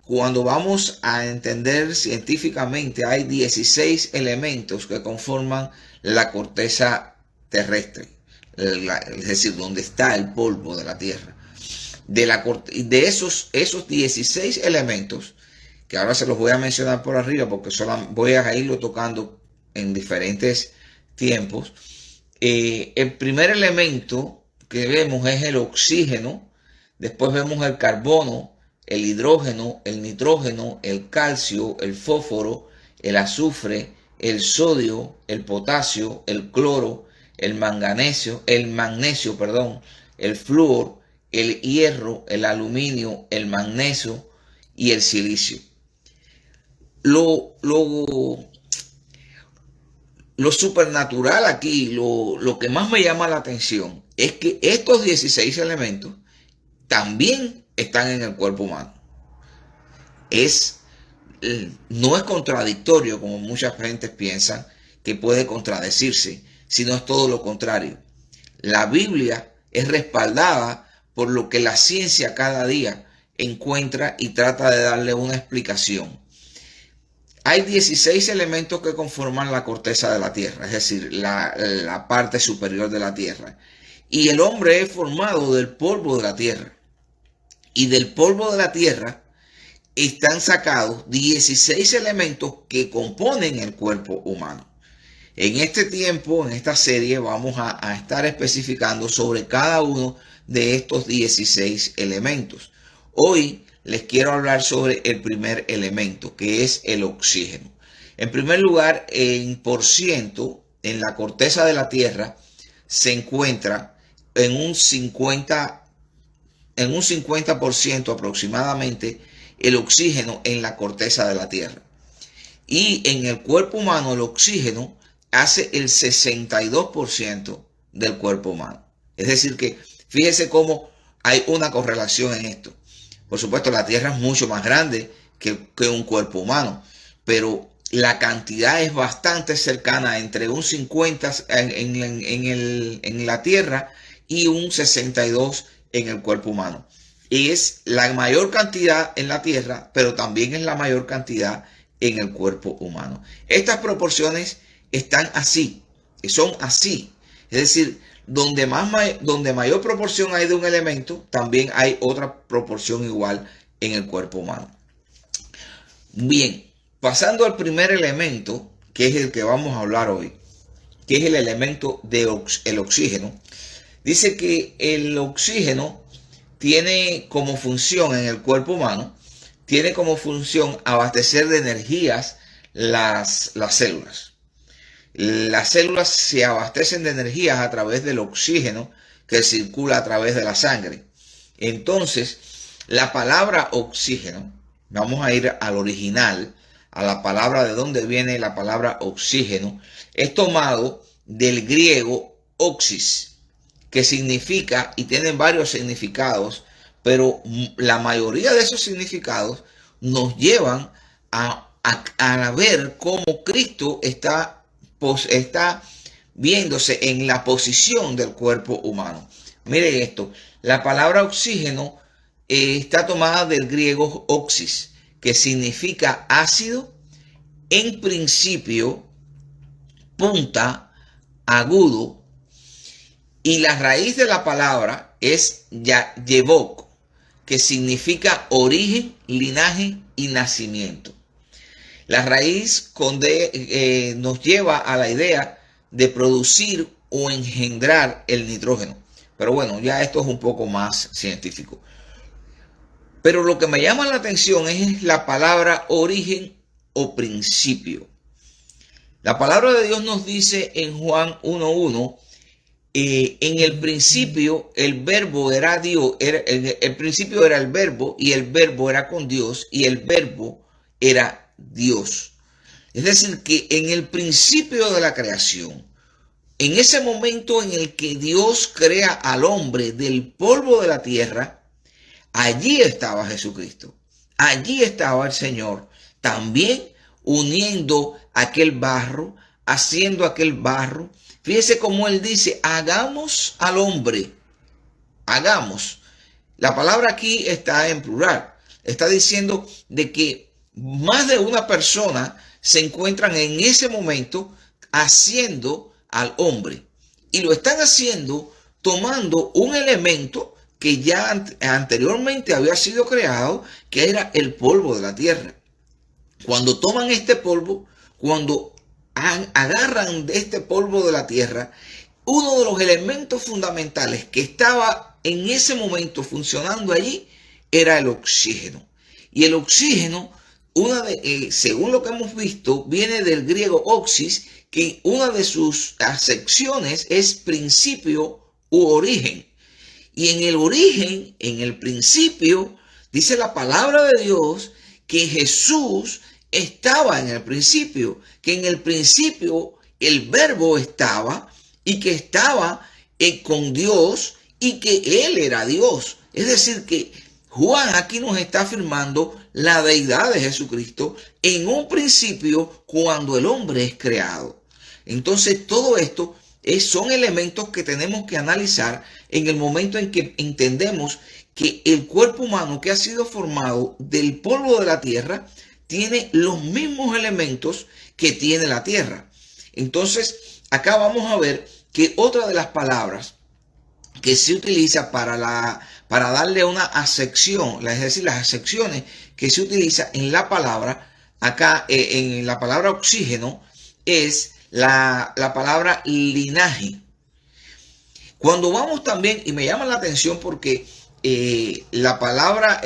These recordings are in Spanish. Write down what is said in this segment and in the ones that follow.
cuando vamos a entender científicamente, hay 16 elementos que conforman la corteza terrestre, es decir, donde está el polvo de la Tierra. De esos 16 elementos, que ahora se los voy a mencionar por arriba porque solo voy a irlo tocando en diferentes tiempos. El primer elemento que vemos es el oxígeno, después vemos el carbono, el hidrógeno, el nitrógeno, el calcio, el fósforo, el azufre, el sodio, el potasio, el cloro, el magnesio, el flúor, el hierro, el aluminio, el magnesio y el silicio. Lo supernatural aquí, lo que más me llama la atención es que estos 16 elementos también están en el cuerpo humano. No es contradictorio como muchas gentes piensan que puede contradecirse, sino es todo lo contrario. La Biblia es respaldada por lo que la ciencia cada día encuentra y trata de darle una explicación. Hay 16 elementos que conforman la corteza de la Tierra, es decir, la parte superior de la Tierra. Y el hombre es formado del polvo de la Tierra. Y del polvo de la Tierra están sacados 16 elementos que componen el cuerpo humano. En este tiempo, en esta serie, vamos a estar especificando sobre cada uno de estos 16 elementos. Hoy les quiero hablar sobre el primer elemento, que es el oxígeno. En primer lugar, en por ciento, en la corteza de la Tierra se encuentra en un 50% aproximadamente el oxígeno en la corteza de la Tierra. Y en el cuerpo humano el oxígeno hace el 62% del cuerpo humano. Es decir que fíjese cómo hay una correlación en esto. Por supuesto, la Tierra es mucho más grande que un cuerpo humano, pero la cantidad es bastante cercana, entre un 50 en la Tierra y un 62 en el cuerpo humano. Es la mayor cantidad en la Tierra, pero también es la mayor cantidad en el cuerpo humano. Estas proporciones están así, son así. Es decir, donde mayor proporción hay de un elemento, también hay otra proporción igual en el cuerpo humano. Bien, pasando al primer elemento, que es el que vamos a hablar hoy, que es el elemento del oxígeno. Dice que el oxígeno tiene como función en el cuerpo humano, tiene como función abastecer de energías las células. Las células se abastecen de energías a través del oxígeno que circula a través de la sangre. Entonces, la palabra oxígeno, vamos a ir al original, a la palabra de donde viene la palabra oxígeno, es tomado del griego oxis, que significa, y tiene varios significados, pero la mayoría de esos significados nos llevan a ver cómo Cristo está viéndose en la posición del cuerpo humano. Miren esto, la palabra oxígeno está tomada del griego oxis, que significa ácido, en principio, punta, agudo, y la raíz de la palabra es yevok, que significa origen, linaje y nacimiento. La raíz nos lleva a la idea de producir o engendrar el nitrógeno. Pero bueno, ya esto es un poco más científico. Pero lo que me llama la atención es la palabra origen o principio. La palabra de Dios nos dice en Juan 1:1, en el principio el verbo era Dios, el principio era el verbo y el verbo era con Dios y el verbo era Dios. Es decir, que en el principio de la creación, en ese momento en el que Dios crea al hombre del polvo de la tierra, allí estaba Jesucristo, allí estaba el Señor, también uniendo aquel barro, haciendo aquel barro. Fíjese cómo él dice, hagamos al hombre, hagamos. La palabra aquí está en plural. Es está diciendo de que más de una persona se encuentran en ese momento haciendo al hombre. Y lo están haciendo tomando un elemento que ya anteriormente había sido creado, que era el polvo de la tierra. Cuando toman este polvo, cuando agarran de este polvo de la tierra, uno de los elementos fundamentales que estaba en ese momento funcionando allí era el oxígeno. Y el oxígeno, según lo que hemos visto, viene del griego oxis, que una de sus acepciones es principio u origen. Y en el origen, en el principio, dice la palabra de Dios que Jesús estaba en el principio, que en el principio el verbo estaba y que estaba con Dios y que Él era Dios. Es decir, que Juan aquí nos está afirmando la deidad de Jesucristo en un principio cuando el hombre es creado. Entonces todo esto son elementos que tenemos que analizar en el momento en que entendemos que el cuerpo humano que ha sido formado del polvo de la tierra tiene los mismos elementos que tiene la tierra. Entonces, acá vamos a ver que otra de las palabras que se utiliza para darle una acepción, es decir, las acepciones que se utiliza en la palabra, acá en la palabra oxígeno, es la palabra linaje. Cuando vamos también, y me llama la atención porque la palabra,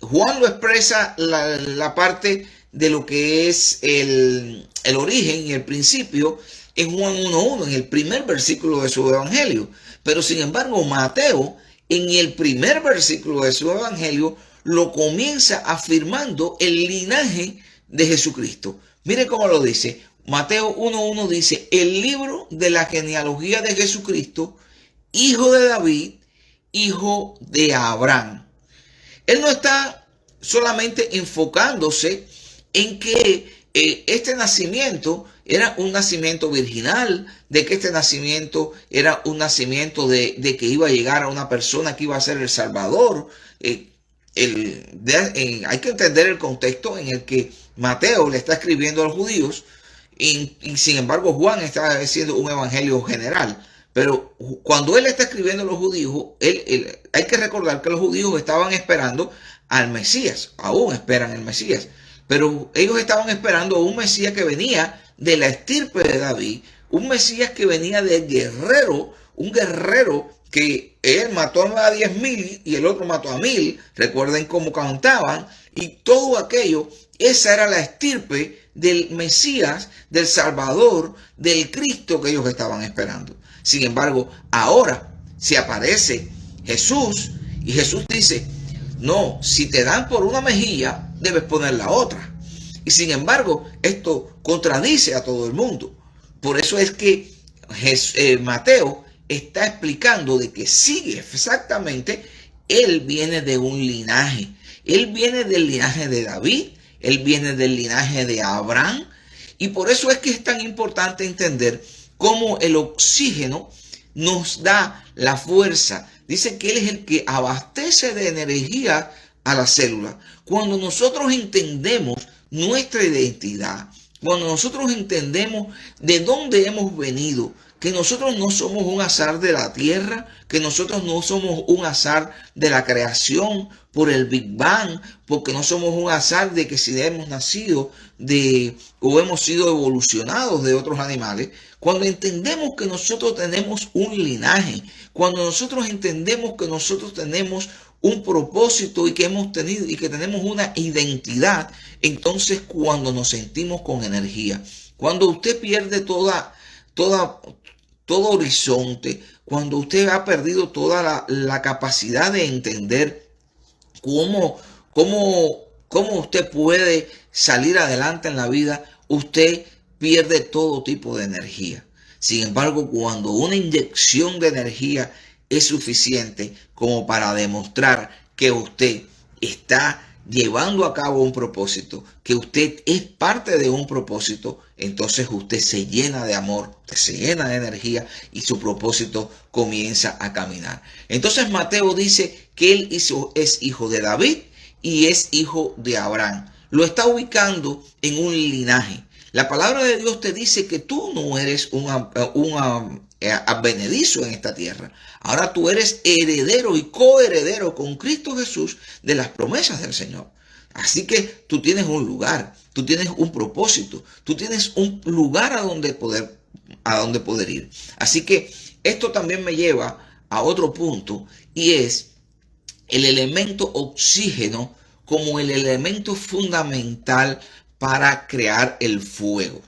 Juan lo expresa la parte de lo que es el origen y el principio en Juan 1.1, en el primer versículo de su evangelio. Pero sin embargo, Mateo, en el primer versículo de su evangelio, lo comienza afirmando el linaje de Jesucristo. Mire cómo lo dice. Mateo 1.1 dice: el libro de la genealogía de Jesucristo, hijo de David, hijo de Abraham. Él no está solamente enfocándose en que este nacimiento era un nacimiento virginal, de que este nacimiento era un nacimiento de que iba a llegar a una persona que iba a ser el Salvador. Hay que entender el contexto en el que Mateo le está escribiendo a los judíos y sin embargo Juan está haciendo un evangelio general. Pero cuando él está escribiendo a los judíos, hay que recordar que los judíos estaban esperando al Mesías, aún esperan el Mesías. Pero ellos estaban esperando a un Mesías que venía de la estirpe de David, un Mesías que venía del guerrero, un guerrero que él mató a 10,000 y el otro mató a 1,000. Recuerden cómo cantaban y todo aquello. Esa era la estirpe del Mesías, del Salvador, del Cristo que ellos estaban esperando. Sin embargo, ahora se aparece Jesús y Jesús dice: no, si te dan por una mejilla, debes poner la otra. Y sin embargo, esto contradice a todo el mundo. Por eso es que Mateo está explicando de que sigue exactamente, él viene de un linaje. Él viene del linaje de David, él viene del linaje de Abraham. Y por eso es que es tan importante entender cómo el oxígeno nos da la fuerza. Dice que Él es el que abastece de energía a la célula. Cuando nosotros entendemos nuestra identidad, cuando nosotros entendemos de dónde hemos venido, que nosotros no somos un azar de la tierra, que nosotros no somos un azar de la creación por el Big Bang, porque no somos un azar de que si hemos nacido o hemos sido evolucionados de otros animales. Cuando entendemos que nosotros tenemos un linaje, cuando nosotros entendemos que nosotros tenemos un propósito y que hemos tenido y que tenemos una identidad, entonces cuando nos sentimos con energía, cuando usted pierde todo horizonte, cuando usted ha perdido toda la capacidad de entender cómo usted puede salir adelante en la vida, usted pierde todo tipo de energía. Sin embargo, cuando una inyección de energía es suficiente como para demostrar que usted está llevando a cabo un propósito, que usted es parte de un propósito, entonces usted se llena de amor, usted se llena de energía y su propósito comienza a caminar. Entonces Mateo dice que él es hijo de David y es hijo de Abraham. Lo está ubicando en un linaje. La palabra de Dios te dice que tú no eres un advenedizo en esta tierra. Ahora tú eres heredero y coheredero con Cristo Jesús de las promesas del Señor. Así que tú tienes un lugar, tú tienes un propósito, tú tienes un lugar a donde poder ir. Así que esto también me lleva a otro punto, y es el elemento oxígeno como el elemento fundamental para crear el fuego.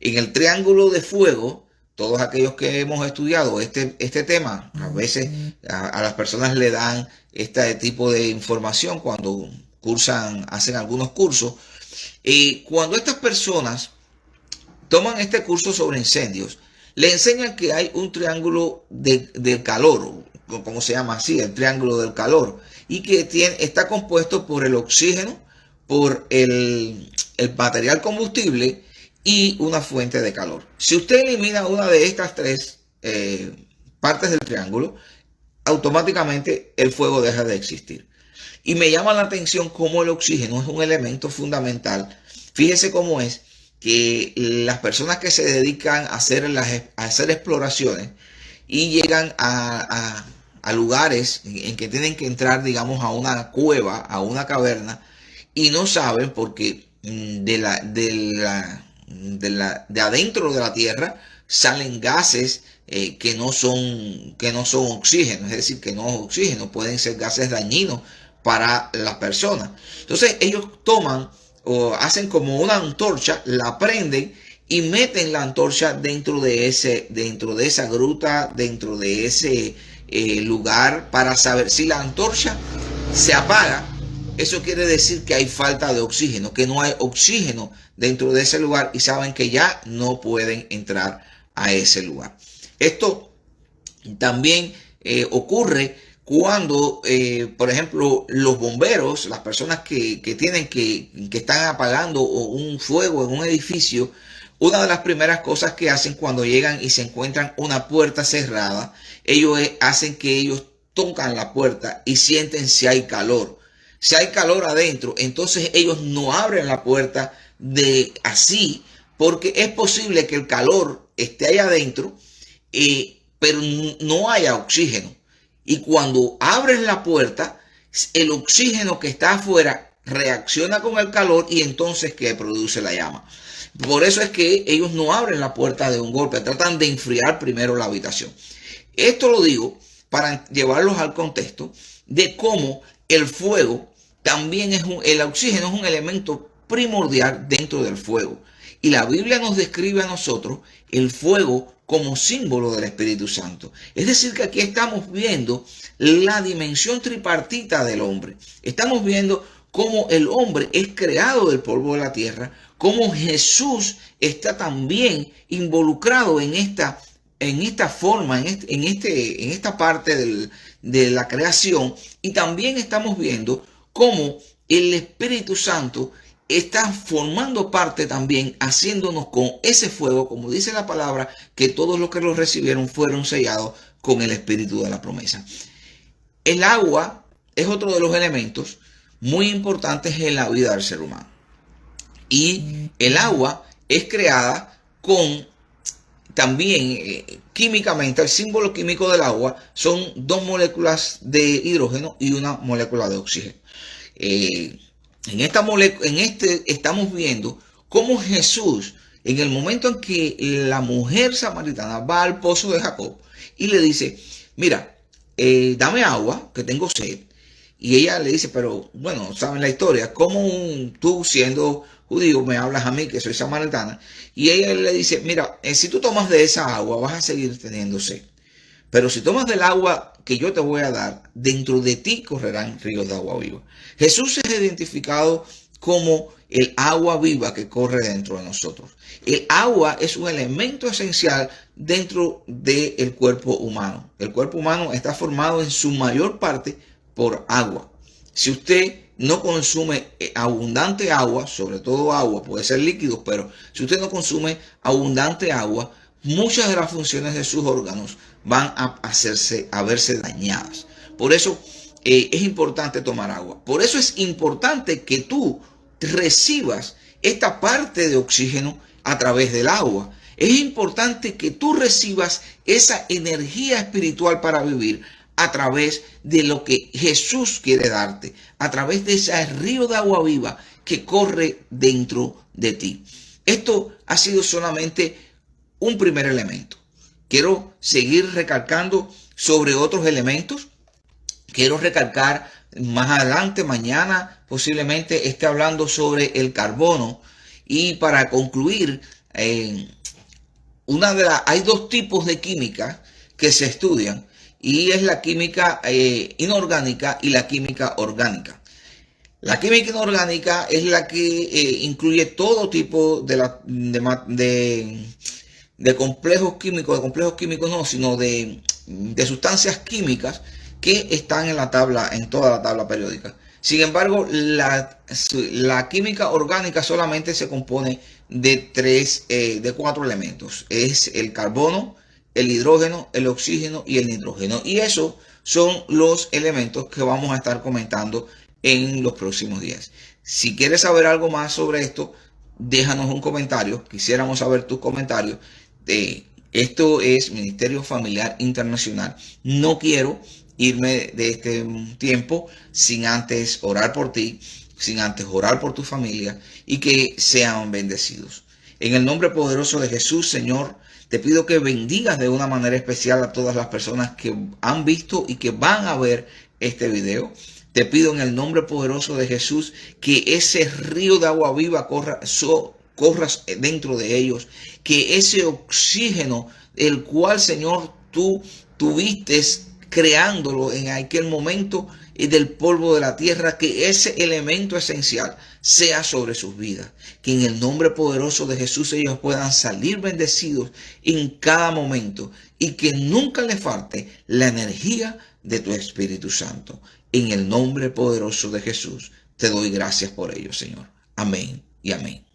En el triángulo de fuego, todos aquellos que hemos estudiado este tema, a veces a las personas le dan este tipo de información cuando hacen algunos cursos. Cuando estas personas toman este curso sobre incendios, le enseñan que hay un triángulo de calor, como se llama así, el triángulo del calor, y que está compuesto por el oxígeno, por el material combustible y una fuente de calor. Si usted elimina una de estas tres partes del triángulo, automáticamente el fuego deja de existir. Y me llama la atención cómo el oxígeno es un elemento fundamental. Fíjese cómo es que las personas que se dedican a hacer exploraciones y llegan a lugares en que tienen que entrar, digamos, a una cueva, a una caverna, y no saben porque de adentro de la tierra salen gases que no son oxígeno, es decir, que no es oxígeno, pueden ser gases dañinos para las personas. Entonces ellos toman o hacen como una antorcha, la prenden y meten la antorcha dentro de esa gruta, dentro de ese lugar, para saber si la antorcha se apaga. Eso quiere decir que hay falta de oxígeno, que no hay oxígeno dentro de ese lugar, y saben que ya no pueden entrar a ese lugar. Esto también ocurre cuando, por ejemplo, los bomberos, las personas que están apagando un fuego en un edificio, una de las primeras cosas que hacen cuando llegan y se encuentran una puerta cerrada, ellos hacen que ellos tocan la puerta y sienten si hay calor. Si hay calor adentro, entonces ellos no abren la puerta así, porque es posible que el calor esté ahí adentro, pero no haya oxígeno. Y cuando abres la puerta, el oxígeno que está afuera reacciona con el calor y entonces que produce la llama. Por eso es que ellos no abren la puerta de un golpe, tratan de enfriar primero la habitación. Esto lo digo para llevarlos al contexto de cómo el fuego también el oxígeno es un elemento primordial dentro del fuego. Y la Biblia nos describe a nosotros el fuego como símbolo del Espíritu Santo. Es decir, que aquí estamos viendo la dimensión tripartita del hombre. Estamos viendo cómo el hombre es creado del polvo de la tierra, cómo Jesús está también involucrado en esta forma, en esta parte de la creación, y también estamos viendo cómo el Espíritu Santo está formando parte también, haciéndonos con ese fuego, como dice la palabra, que todos los que lo recibieron fueron sellados con el Espíritu de la promesa. El agua es otro de los elementos muy importantes en la vida del ser humano. Y el agua es creada con también químicamente, el símbolo químico del agua son 2 moléculas de hidrógeno y una molécula de oxígeno. Estamos viendo cómo Jesús, en el momento en que la mujer samaritana va al pozo de Jacob y le dice, mira, dame agua, que tengo sed. Y ella le dice, pero bueno, saben la historia, ¿cómo tú siendo judío me hablas a mí que soy samaritana? Y ella le dice, mira, si tú tomas de esa agua vas a seguir teniendo sed. Pero si tomas del agua que yo te voy a dar, dentro de ti correrán ríos de agua viva. Jesús es identificado como el agua viva que corre dentro de nosotros. El agua es un elemento esencial dentro del cuerpo humano. El cuerpo humano está formado en su mayor parte por agua. Si usted no consume abundante agua, sobre todo agua, puede ser líquido, pero si usted no consume abundante agua, muchas de las funciones de sus órganos van a verse dañadas. Por eso es importante tomar agua. Por eso es importante que tú recibas esta parte de oxígeno a través del agua. Es importante que tú recibas esa energía espiritual para vivir a través de lo que Jesús quiere darte, a través de ese río de agua viva que corre dentro de ti. Esto ha sido solamente un primer elemento. Quiero seguir recalcando sobre otros elementos. Quiero recalcar más adelante, mañana posiblemente esté hablando sobre el carbono. Y para concluir, hay dos tipos de química que se estudian, y es la química inorgánica y la química orgánica. La química inorgánica es la que incluye todo tipo de complejos químicos no, sino de sustancias químicas que están en toda la tabla periódica. Sin embargo, la química orgánica solamente se compone de cuatro elementos. Es el carbono, el hidrógeno, el oxígeno y el nitrógeno. Y esos son los elementos que vamos a estar comentando en los próximos días. Si quieres saber algo más sobre esto, déjanos un comentario. Quisiéramos saber tus comentarios. Esto es Ministerio Familiar Internacional. No quiero irme de este tiempo sin antes orar por ti, sin antes orar por tu familia y que sean bendecidos. En el nombre poderoso de Jesús, Señor, te pido que bendigas de una manera especial a todas las personas que han visto y que van a ver este video. Te pido en el nombre poderoso de Jesús que ese río de agua viva corras dentro de ellos, que ese oxígeno, el cual, Señor, tú tuviste creándolo en aquel momento del polvo de la tierra, que ese elemento esencial sea sobre sus vidas, que en el nombre poderoso de Jesús ellos puedan salir bendecidos en cada momento y que nunca les falte la energía de tu Espíritu Santo. En el nombre poderoso de Jesús te doy gracias por ello, Señor. Amén y amén.